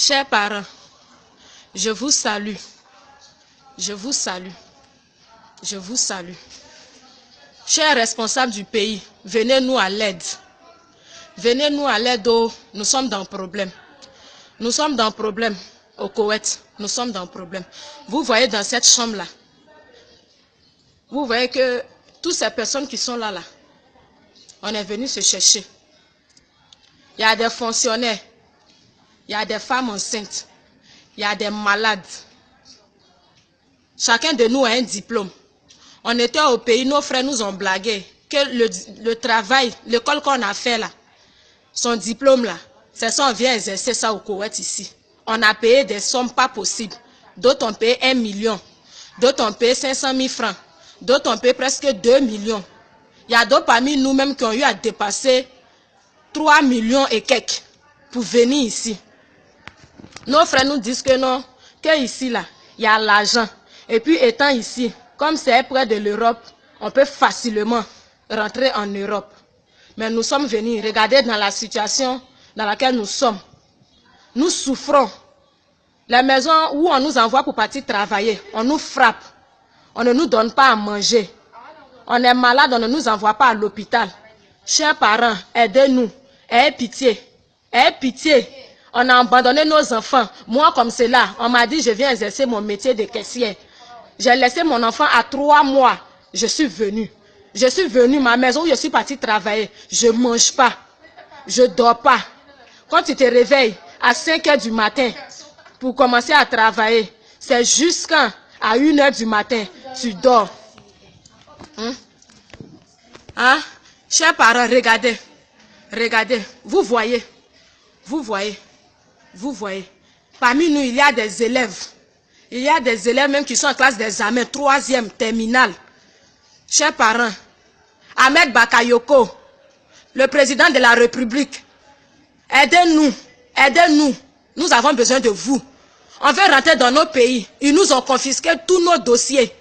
Chers parents, je vous salue. Je vous salue. Je vous salue. Chers responsables du pays, venez-nous à l'aide. Venez-nous à l'aide, nous sommes dans le problème. Nous sommes dans le problème au Koweït. Nous sommes dans le problème. Vous voyez dans cette chambre-là, vous voyez que toutes ces personnes qui sont là, on est venu se chercher. Il y a des fonctionnaires, il y a des femmes enceintes, il y a des malades. Chacun de nous a un diplôme. On était au pays, nos frères nous ont blagué que le travail, l'école qu'on a fait là, son diplôme là, c'est ça, on vient exercer ça au Koweït ici. On a payé des sommes pas possibles. D'autres ont payé 1 million. D'autres ont payé 500 000 francs. D'autres ont payé presque 2 millions. Il y a d'autres parmi nous-mêmes qui ont eu à dépasser 3 millions et quelques pour venir ici. Nos frères nous disent que non, que ici là, il y a l'argent. Et puis étant ici, comme c'est près de l'Europe, on peut facilement rentrer en Europe. Mais nous sommes venus, regardez dans la situation dans laquelle nous sommes. Nous souffrons. Les maisons où on nous envoie pour partir travailler, on nous frappe. On ne nous donne pas à manger. On est malade, on ne nous envoie pas à l'hôpital. Chers parents, aidez-nous. Ayez pitié. Ayez pitié. On a abandonné nos enfants. Moi, comme c'est là, on m'a dit je viens exercer mon métier de caissière. J'ai laissé mon enfant à 3 mois. Je suis venue. Je suis venue, ma maison où je suis partie travailler. Je ne mange pas. Je ne dors pas. Quand tu te réveilles à 5 h du matin pour commencer à travailler, c'est jusqu'à 1 h du matin, tu dors. Hein? Chers parents, regardez. Regardez. Vous voyez. Vous voyez. Vous voyez. Parmi nous, il y a des élèves. Il y a des élèves même qui sont en classe d'examen, 3e, terminale. Chers parents, Ahmed Bakayoko, le président de la République, aidez-nous, aidez-nous. Nous avons besoin de vous. On veut rentrer dans nos pays. Ils nous ont confisqué tous nos dossiers.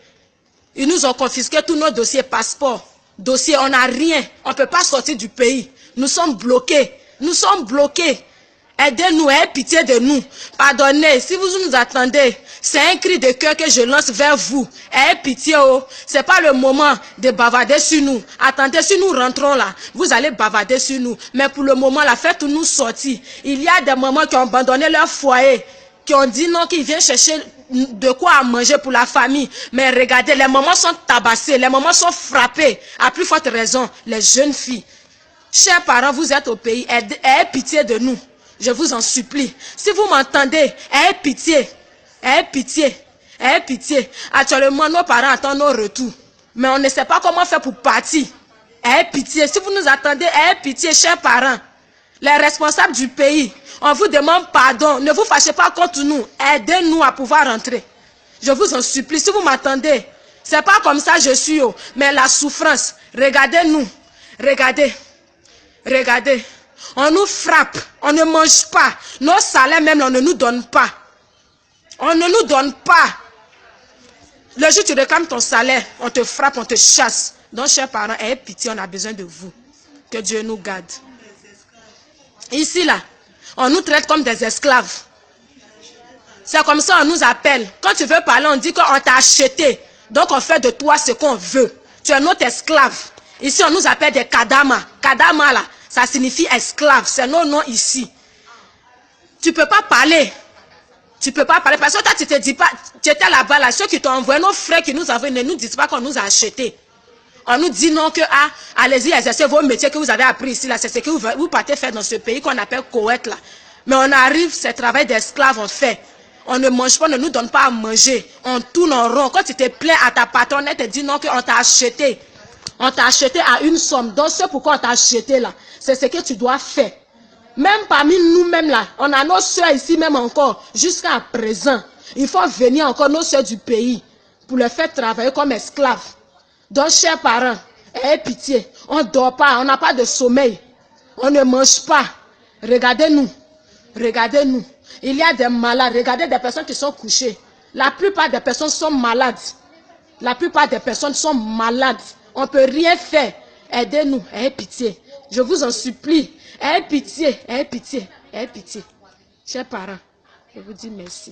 Ils nous ont confisqué tous nos dossiers, passeports, dossiers. On n'a rien. On ne peut pas sortir du pays. Nous sommes bloqués. Nous sommes bloqués. Aidez-nous, ayez pitié de nous. Pardonnez, si vous nous attendez, c'est un cri de cœur que je lance vers vous. Ayez pitié, oh. Ce n'est pas le moment de bavarder sur nous. Attendez, si nous rentrons là, vous allez bavarder sur nous. Mais pour le moment, la faites-nous sortir. Il y a des mamans qui ont abandonné leur foyer, qui ont dit non, qu'ils viennent chercher de quoi à manger pour la famille. Mais regardez, les mamans sont tabassées, les mamans sont frappées. À plus forte raison, les jeunes filles. Chers parents, vous êtes au pays, ayez pitié de nous. Je vous en supplie. Si vous m'entendez, ayez pitié. Ayez pitié. Ayez pitié. Actuellement, nos parents attendent nos retours. Mais on ne sait pas comment faire pour partir. Ayez pitié. Si vous nous attendez, ayez pitié, chers parents. Les responsables du pays, on vous demande pardon. Ne vous fâchez pas contre nous. Aidez-nous à pouvoir rentrer. Je vous en supplie. Si vous m'attendez, c'est pas comme ça je suis. Mais la souffrance. Regardez-nous. Regardez. Regardez. On nous frappe, on ne mange pas. Nos salaires même, on ne nous donne pas. On ne nous donne pas. Le jour où tu réclames ton salaire, on te frappe, on te chasse. Donc, chers parents, ayez pitié, on a besoin de vous. Que Dieu nous garde. Ici, là, on nous traite comme des esclaves. C'est comme ça on nous appelle. Quand tu veux parler, on dit qu'on t'a acheté. Donc, on fait de toi ce qu'on veut. Tu es notre esclave. Ici, on nous appelle des kadama. Kadama, là. Ça signifie esclave, c'est nos noms ici. Tu ne peux pas parler. Tu ne peux pas parler parce que toi, tu te dis pas, tu étais là-bas, là, ceux qui t'ont envoyé, nos frères qui nous envoient, ne nous disent pas qu'on nous a achetés. On nous dit non que, allez-y, exercez vos métiers que vous avez appris ici, là, c'est ce que vous partez faire dans ce pays qu'on appelle Koweït, là. Mais on arrive, c'est travail d'esclave, on fait. On ne mange pas, on ne nous donne pas à manger. On tourne en rond. Quand tu te plains à ta patronne, elle te dit non qu'on t'a acheté. On t'a acheté à une somme. Donc, c'est pourquoi on t'a acheté là. C'est ce que tu dois faire. Même parmi nous-mêmes là, on a nos soeurs ici même encore, jusqu'à présent. Il faut venir encore nos soeurs du pays pour les faire travailler comme esclaves. Donc, chers parents, ayez pitié. On ne dort pas, on n'a pas de sommeil. On ne mange pas. Regardez-nous. Regardez-nous. Il y a des malades. Regardez des personnes qui sont couchées. La plupart des personnes sont malades. La plupart des personnes sont malades. On ne peut rien faire. Aidez-nous, ayez pitié. Je vous en supplie. Ayez pitié, ayez pitié, ayez pitié. Chers parents, Je vous dis merci.